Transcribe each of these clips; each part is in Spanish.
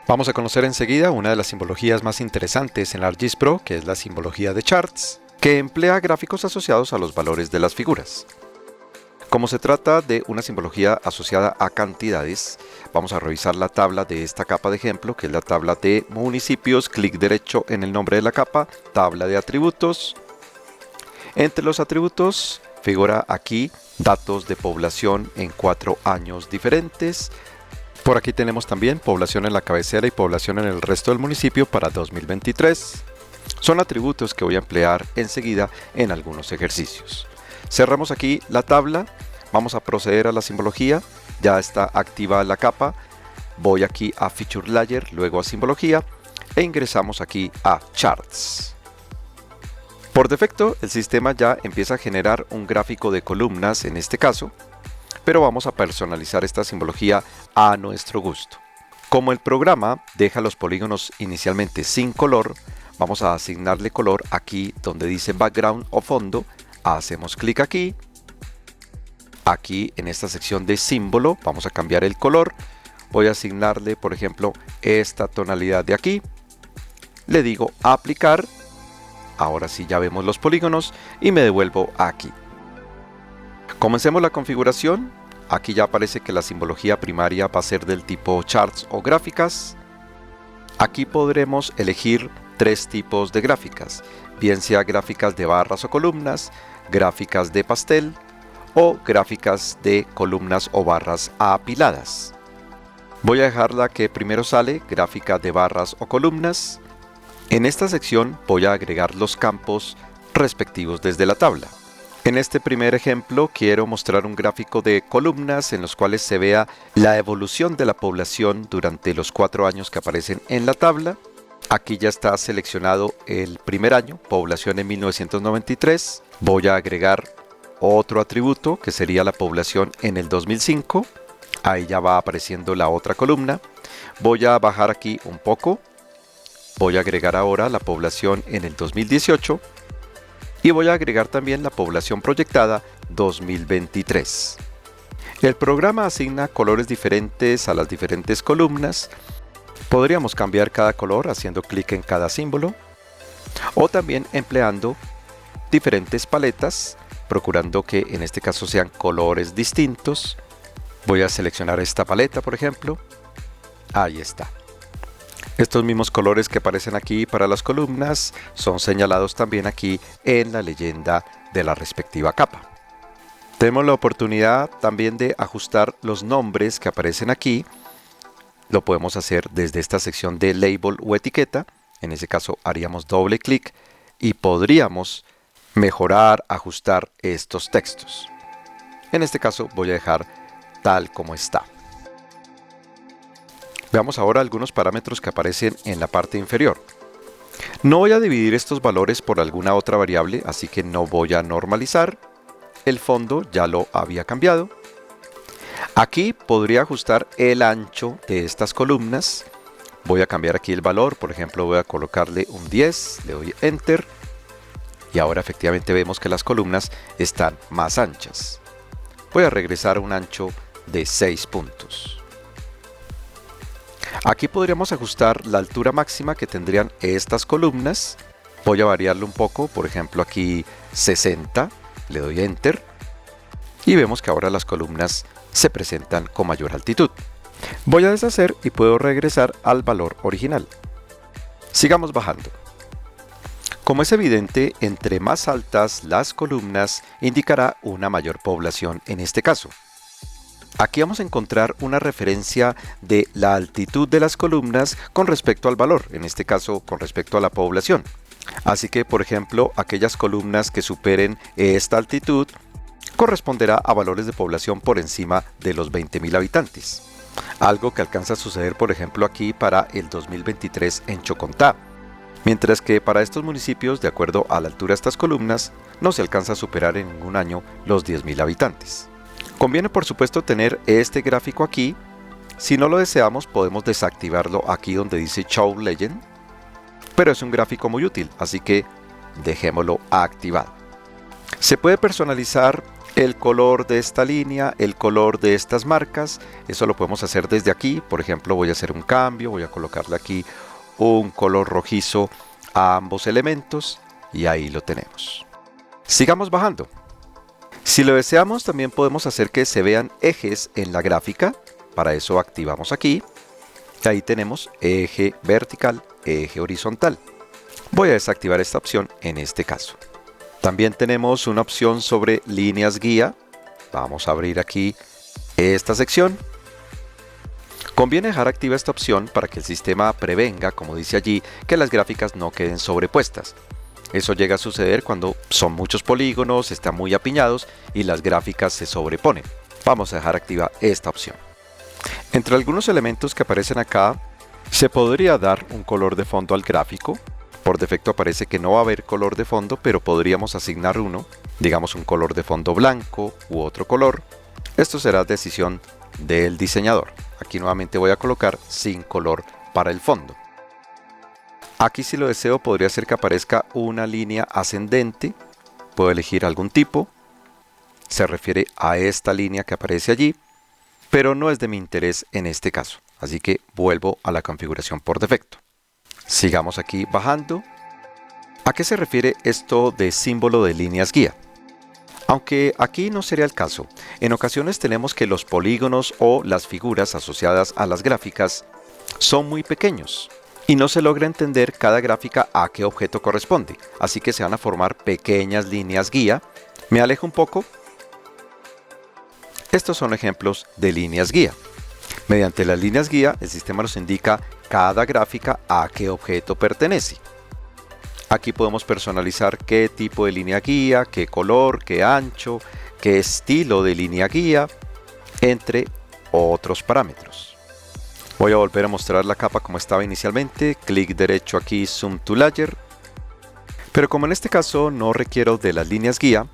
Vamos a conocer enseguida una de las simbologías más interesantes en ArcGIS Pro, que es la simbología de charts, que emplea gráficos asociados a los valores de las figuras. Como se trata de una simbología asociada a cantidades, vamos a revisar la tabla de esta capa de ejemplo, que es la tabla de municipios, clic derecho en el nombre de la capa, tabla de atributos. Entre los atributos figura aquí datos de población en 4 años diferentes. Por aquí tenemos también población en la cabecera y población en el resto del municipio para 2023. Son atributos que voy a emplear enseguida en algunos ejercicios. Cerramos aquí la tabla, vamos a proceder a la simbología, ya está activada la capa, voy aquí a Feature Layer, luego a simbología e ingresamos aquí a Charts. Por defecto el sistema ya empieza a generar un gráfico de columnas en este caso, pero vamos a personalizar esta simbología a nuestro gusto. Como el programa deja los polígonos inicialmente sin color, vamos a asignarle color aquí donde dice background o fondo. Hacemos clic aquí. Aquí en esta sección de símbolo vamos a cambiar el color. Voy a asignarle, por ejemplo, esta tonalidad de aquí. Le digo aplicar. Ahora sí ya vemos los polígonos y me devuelvo aquí. Comencemos la configuración. Aquí ya aparece que la simbología primaria va a ser del tipo charts o gráficas. Aquí podremos elegir 3 tipos de gráficas, bien sea gráficas de barras o columnas, gráficas de pastel o gráficas de columnas o barras apiladas. Voy a dejar la que primero sale, gráfica de barras o columnas. En esta sección voy a agregar los campos respectivos desde la tabla. En este primer ejemplo quiero mostrar un gráfico de columnas en los cuales se vea la evolución de la población durante los 4 años que aparecen en la tabla. Aquí ya está seleccionado el primer año, población en 1993. Voy a agregar otro atributo que sería la población en el 2005. Ahí ya va apareciendo la otra columna. Voy a bajar aquí un poco. Voy a agregar ahora la población en el 2018. Y voy a agregar también la población proyectada 2023. El programa asigna colores diferentes a las diferentes columnas. Podríamos cambiar cada color haciendo clic en cada símbolo o también empleando diferentes paletas, procurando que en este caso sean colores distintos. Voy a seleccionar esta paleta, por ejemplo. Ahí está. Estos mismos colores que aparecen aquí para las columnas son señalados también aquí en la leyenda de la respectiva capa. Tenemos la oportunidad también de ajustar los nombres que aparecen aquí. Lo podemos hacer desde esta sección de label o etiqueta. En ese caso haríamos doble clic y podríamos mejorar, ajustar estos textos. En este caso voy a dejar tal como está. Veamos ahora algunos parámetros que aparecen en la parte inferior. No voy a dividir estos valores por alguna otra variable, así que no voy a normalizar. El fondo ya lo había cambiado. Aquí podría ajustar el ancho de estas columnas. Voy a cambiar aquí el valor, por ejemplo voy a colocarle un 10, le doy Enter. Y ahora efectivamente vemos que las columnas están más anchas. Voy a regresar a un ancho de 6 puntos. Aquí podríamos ajustar la altura máxima que tendrían estas columnas. Voy a variarlo un poco, por ejemplo aquí 60, le doy Enter. Y vemos que ahora las columnas se presentan con mayor altitud. Voy a deshacer y puedo regresar al valor original. Sigamos bajando. Como es evidente, entre más altas las columnas indicará una mayor población en este caso. Aquí vamos a encontrar una referencia de la altitud de las columnas con respecto al valor, en este caso con respecto a la población. Así que, por ejemplo, aquellas columnas que superen esta altitud corresponderá a valores de población por encima de los 20.000 habitantes. Algo que alcanza a suceder, por ejemplo, aquí para el 2023 en Chocontá. Mientras que para estos municipios, de acuerdo a la altura de estas columnas, no se alcanza a superar en ningún año los 10.000 habitantes. Conviene por supuesto tener este gráfico aquí. Si no lo deseamos podemos desactivarlo aquí donde dice Show Legend, pero es un gráfico muy útil, así que dejémoslo activado. Se puede personalizar el color de esta línea, el color de estas marcas. Eso lo podemos hacer desde aquí. Por ejemplo, voy a hacer un cambio, voy a colocarle aquí un color rojizo a ambos elementos y ahí lo tenemos. Sigamos bajando. Si lo deseamos, también podemos hacer que se vean ejes en la gráfica. Para eso activamos aquí. Y ahí tenemos eje vertical, eje horizontal. Voy a desactivar esta opción en este caso. También tenemos una opción sobre líneas guía. Vamos a abrir aquí esta sección. Conviene dejar activa esta opción para que el sistema prevenga, como dice allí, que las gráficas no queden sobrepuestas. Eso llega a suceder cuando son muchos polígonos, están muy apiñados y las gráficas se sobreponen. Vamos a dejar activa esta opción. Entre algunos elementos que aparecen acá, se podría dar un color de fondo al gráfico. Por defecto aparece que no va a haber color de fondo, pero podríamos asignar uno, digamos un color de fondo blanco u otro color. Esto será decisión del diseñador. Aquí nuevamente voy a colocar sin color para el fondo. Aquí, si lo deseo, podría ser que aparezca una línea ascendente. Puedo elegir algún tipo. Se refiere a esta línea que aparece allí, pero no es de mi interés en este caso. Así que vuelvo a la configuración por defecto. Sigamos aquí bajando. ¿A qué se refiere esto de símbolo de líneas guía? Aunque aquí no sería el caso, en ocasiones tenemos que los polígonos o las figuras asociadas a las gráficas son muy pequeños y no se logra entender cada gráfica a qué objeto corresponde, así que se van a formar pequeñas líneas guía. Me alejo un poco. Estos son ejemplos de líneas guía. Mediante las líneas guía, el sistema nos indica cada gráfica a qué objeto pertenece. Aquí podemos personalizar qué tipo de línea guía, qué color, qué ancho, qué estilo de línea guía, entre otros parámetros. Voy a volver a mostrar la capa como estaba inicialmente. Clic derecho aquí, Zoom to Layer. Pero como en este caso no requiero de las líneas guía,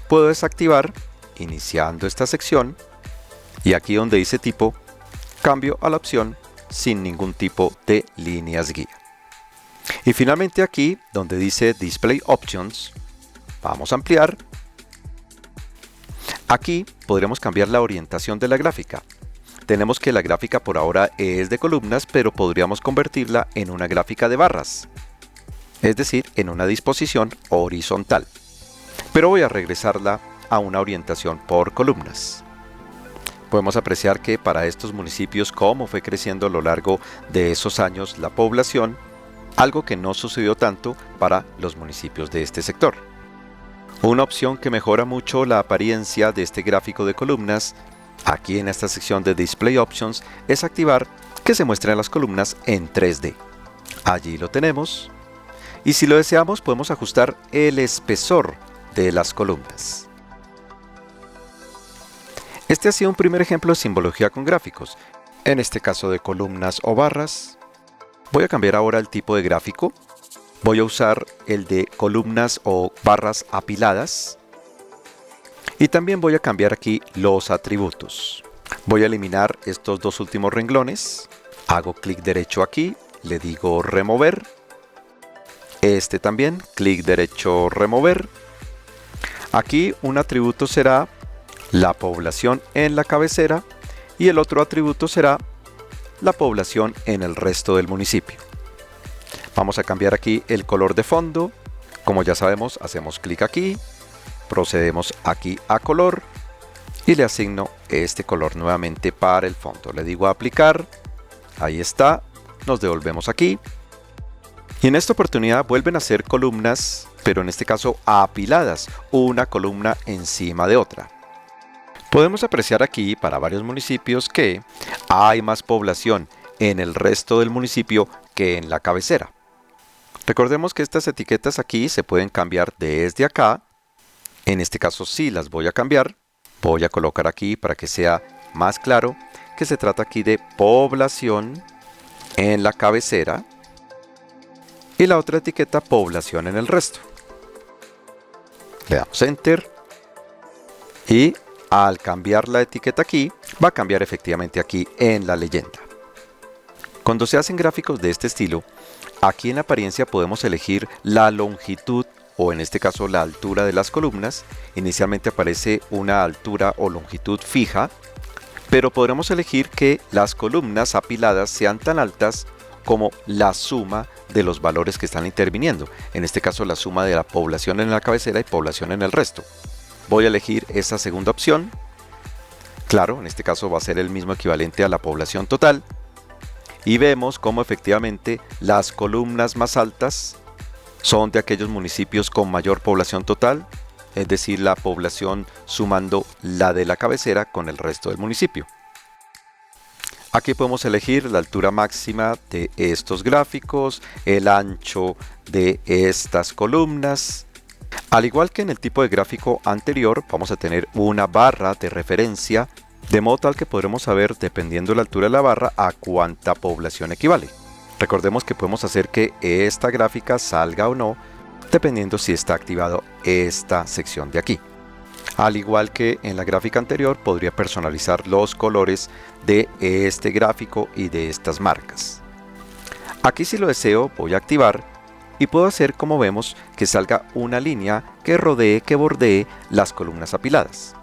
puedo desactivar iniciando esta sección y aquí donde dice tipo, cambio a la opción sin ningún tipo de líneas guía. Y finalmente aquí donde dice Display Options, vamos a ampliar. Aquí podremos cambiar la orientación de la gráfica. Tenemos que la gráfica por ahora es de columnas, pero podríamos convertirla en una gráfica de barras, es decir, en una disposición horizontal. Pero voy a regresarla a una orientación por columnas. Podemos apreciar que para estos municipios, como fue creciendo a lo largo de esos años la población, algo que no sucedió tanto para los municipios de este sector. Una opción que mejora mucho la apariencia de este gráfico de columnas, aquí en esta sección de Display Options, es activar que se muestren las columnas en 3D. Allí lo tenemos. Y si lo deseamos, podemos ajustar el espesor de las columnas. Este ha sido un primer ejemplo de simbología con gráficos, en este caso de columnas o barras. Voy a cambiar ahora el tipo de gráfico. Voy a usar el de columnas o barras apiladas. Y también voy a cambiar aquí los atributos. Voy a eliminar estos dos últimos renglones. Hago clic derecho aquí, le digo remover. Este también, clic derecho, remover. Aquí un atributo será la población en la cabecera y el otro atributo será la población en el resto del municipio. Vamos a cambiar aquí el color de fondo. Como ya sabemos, hacemos clic aquí, procedemos aquí a color y le asigno este color nuevamente para el fondo. Le digo a aplicar, ahí está, nos devolvemos aquí. Y en esta oportunidad vuelven a ser columnas, pero en este caso apiladas, una columna encima de otra. Podemos apreciar aquí para varios municipios que hay más población en el resto del municipio que en la cabecera. Recordemos que estas etiquetas aquí se pueden cambiar desde acá. En este caso sí las voy a cambiar. Voy a colocar aquí para que sea más claro que se trata aquí de población en la cabecera y la otra etiqueta población en el resto. Le damos Enter y al cambiar la etiqueta aquí, va a cambiar efectivamente aquí en la leyenda. Cuando se hacen gráficos de este estilo, aquí en la apariencia podemos elegir la longitud o en este caso la altura de las columnas, inicialmente aparece una altura o longitud fija, pero podremos elegir que las columnas apiladas sean tan altas como la suma de los valores que están interviniendo, en este caso la suma de la población en la cabecera y población en el resto. Voy a elegir esa segunda opción. Claro, en este caso va a ser el mismo equivalente a la población total. Y vemos cómo efectivamente las columnas más altas son de aquellos municipios con mayor población total, es decir, la población sumando la de la cabecera con el resto del municipio. Aquí podemos elegir la altura máxima de estos gráficos, el ancho de estas columnas. Al igual que en el tipo de gráfico anterior, vamos a tener una barra de referencia, de modo tal que podremos saber, dependiendo de la altura de la barra, a cuánta población equivale. Recordemos que podemos hacer que esta gráfica salga o no, dependiendo si está activado esta sección de aquí. Al igual que en la gráfica anterior, podría personalizar los colores de este gráfico y de estas marcas. Aquí, si lo deseo, voy a activar y puedo hacer, como vemos, que salga una línea que rodee, que bordee las columnas apiladas.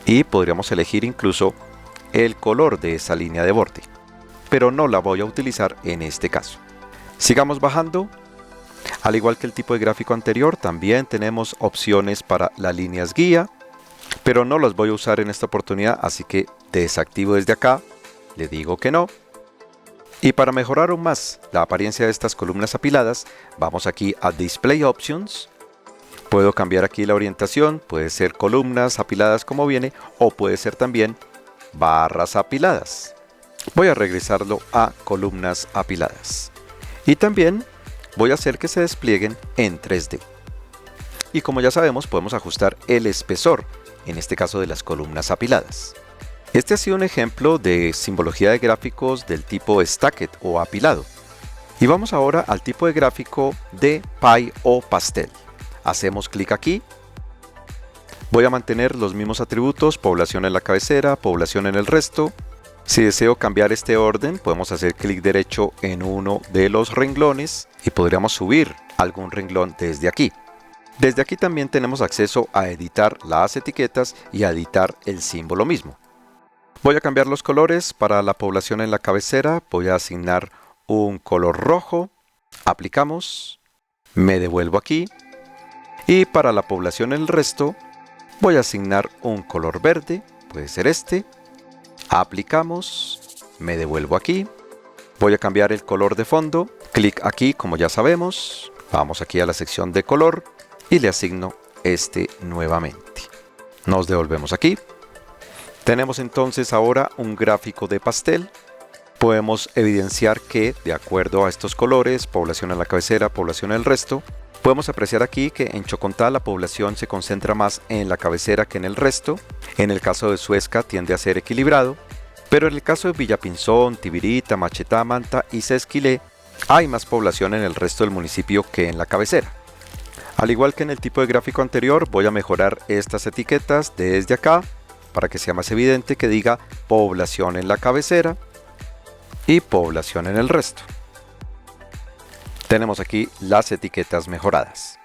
Y podríamos elegir incluso el color de esa línea de borde, pero no la voy a utilizar en este caso. Sigamos bajando. Al igual que el tipo de gráfico anterior, también tenemos opciones para las líneas guía, pero no las voy a usar en esta oportunidad, así que desactivo desde acá, le digo que no. Y para mejorar aún más la apariencia de estas columnas apiladas, vamos aquí a Display Options. Puedo cambiar aquí la orientación, puede ser columnas apiladas como viene, o puede ser también barras apiladas. Voy a regresarlo a columnas apiladas. Y también voy a hacer que se desplieguen en 3D. Y como ya sabemos, podemos ajustar el espesor, en este caso de las columnas apiladas. Este ha sido un ejemplo de simbología de gráficos del tipo stacked o apilado. Y vamos ahora al tipo de gráfico de pie o pastel. Hacemos clic aquí. Voy a mantener los mismos atributos, población en la cabecera, población en el resto. Si deseo cambiar este orden, podemos hacer clic derecho en uno de los renglones y podríamos subir algún renglón desde aquí. Desde aquí también tenemos acceso a editar las etiquetas y a editar el símbolo mismo. Voy a cambiar los colores. Para la población en la cabecera voy a asignar un color rojo. Aplicamos. Me devuelvo aquí. Y para la población en el resto voy a asignar un color verde. Puede ser este. Aplicamos. Me devuelvo aquí. Voy a cambiar el color de fondo. Clic aquí, como ya sabemos. Vamos aquí a la sección de color. Y le asigno este nuevamente. Nos devolvemos aquí. Tenemos entonces ahora un gráfico de pastel. Podemos evidenciar que, de acuerdo a estos colores, población en la cabecera, población en el resto, podemos apreciar aquí que en Chocontá la población se concentra más en la cabecera que en el resto. En el caso de Suezca tiende a ser equilibrado, pero en el caso de Villapinzón, Tibirita, Machetá, Manta y Sesquilé, hay más población en el resto del municipio que en la cabecera. Al igual que en el tipo de gráfico anterior, voy a mejorar estas etiquetas desde acá para que sea más evidente que diga población en la cabecera y población en el resto. Tenemos aquí las etiquetas mejoradas.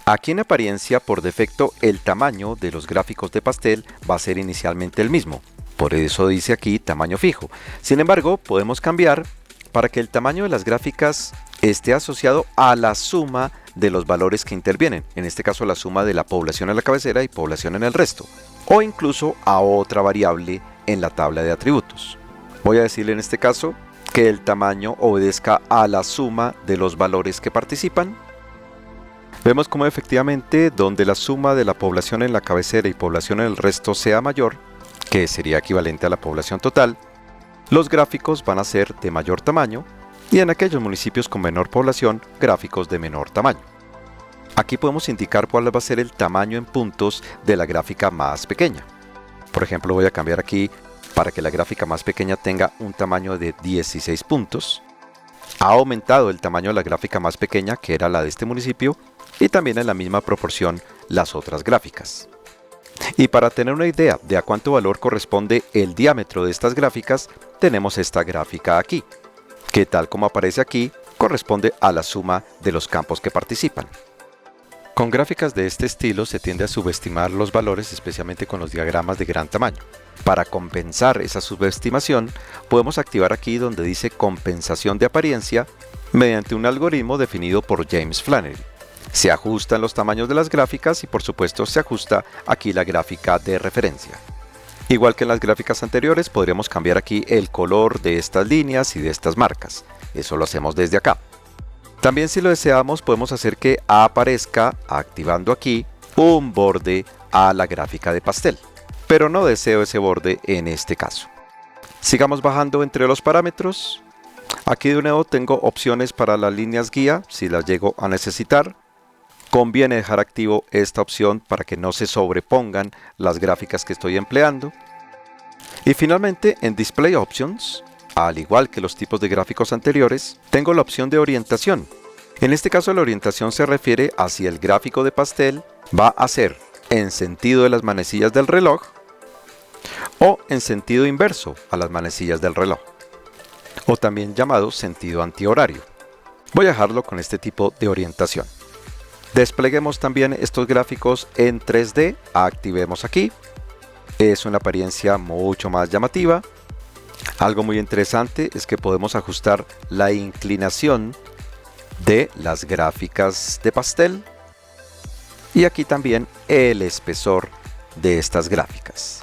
Aquí en apariencia, por defecto, el tamaño de los gráficos de pastel va a ser inicialmente el mismo. Por eso dice aquí tamaño fijo. Sin embargo, podemos cambiar para que el tamaño de las gráficas esté asociado a la suma de los valores que intervienen, en este caso la suma de la población en la cabecera y población en el resto, o incluso a otra variable en la tabla de atributos. Voy a decirle en este caso que el tamaño obedezca a la suma de los valores que participan. Vemos como efectivamente donde la suma de la población en la cabecera y población en el resto sea mayor, que sería equivalente a la población total, los gráficos van a ser de mayor tamaño, y en aquellos municipios con menor población, gráficos de menor tamaño. Aquí podemos indicar cuál va a ser el tamaño en puntos de la gráfica más pequeña. Por ejemplo, voy a cambiar aquí para que la gráfica más pequeña tenga un tamaño de 16 puntos. Ha aumentado el tamaño de la gráfica más pequeña, que era la de este municipio, y también en la misma proporción las otras gráficas. Y para tener una idea de a cuánto valor corresponde el diámetro de estas gráficas, tenemos esta gráfica aquí, que tal como aparece aquí, corresponde a la suma de los campos que participan. Con gráficas de este estilo se tiende a subestimar los valores, especialmente con los diagramas de gran tamaño. Para compensar esa subestimación, podemos activar aquí donde dice compensación de apariencia mediante un algoritmo definido por James Flannery. Se ajustan los tamaños de las gráficas y por supuesto se ajusta aquí la gráfica de referencia. Igual que en las gráficas anteriores, podríamos cambiar aquí el color de estas líneas y de estas marcas. Eso lo hacemos desde acá. También, si lo deseamos, podemos hacer que aparezca, activando aquí, un borde a la gráfica de pastel. Pero no deseo ese borde en este caso. Sigamos bajando entre los parámetros. Aquí de nuevo tengo opciones para las líneas guía, si las llego a necesitar. Conviene dejar activo esta opción para que no se sobrepongan las gráficas que estoy empleando. Y finalmente, en Display Options, al igual que los tipos de gráficos anteriores, tengo la opción de orientación. En este caso, la orientación se refiere a si el gráfico de pastel va a ser en sentido de las manecillas del reloj o en sentido inverso a las manecillas del reloj, o también llamado sentido antihorario. Voy a dejarlo con este tipo de orientación. Despleguemos también estos gráficos en 3D, activemos aquí. Es una apariencia mucho más llamativa. Algo muy interesante es que podemos ajustar la inclinación de las gráficas de pastel y aquí también el espesor de estas gráficas.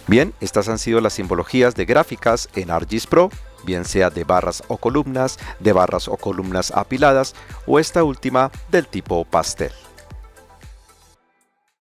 Bien, estas han sido las simbologías de gráficas en ArcGIS Pro, bien sea de barras o columnas apiladas o esta última del tipo pastel.